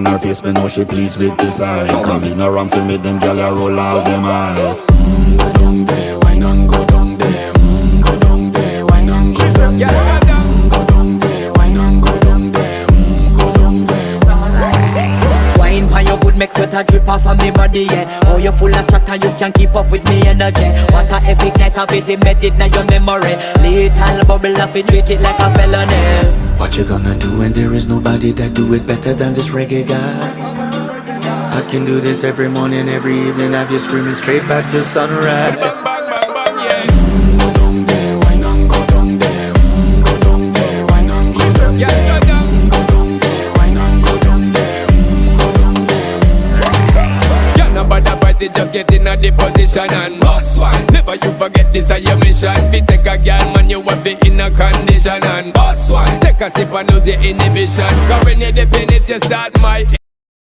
her face, me know she pleased with this eyes. Come in around to make them gyal a roll out them eyes. Go down there, why not go down there? Go down there, why not go down there? Go down there, why not go down there? Go down there. Wine for your good make sweat a drip off of me body, yeah. Oh, you full of chatter, you can't keep up with me energy. What a epic night of it, embedded in your memory. Little bubble of it, treat it like a felony. What you gonna do when there is nobody that do it better than this reggae guy? I can do this every morning, every evening, have you screaming straight back to sunrise. Go down there, why not go down there? Go down there, why not go down there? Go down there, why not go down there? Go down there. Yeah, nobody fight it, just get in a the position and boss one. Never you forget this is your mission. Fi take a girl, man, you have it in a condition and boss one. Take a sip and lose the inhibition. Cause when you dip in it, you start my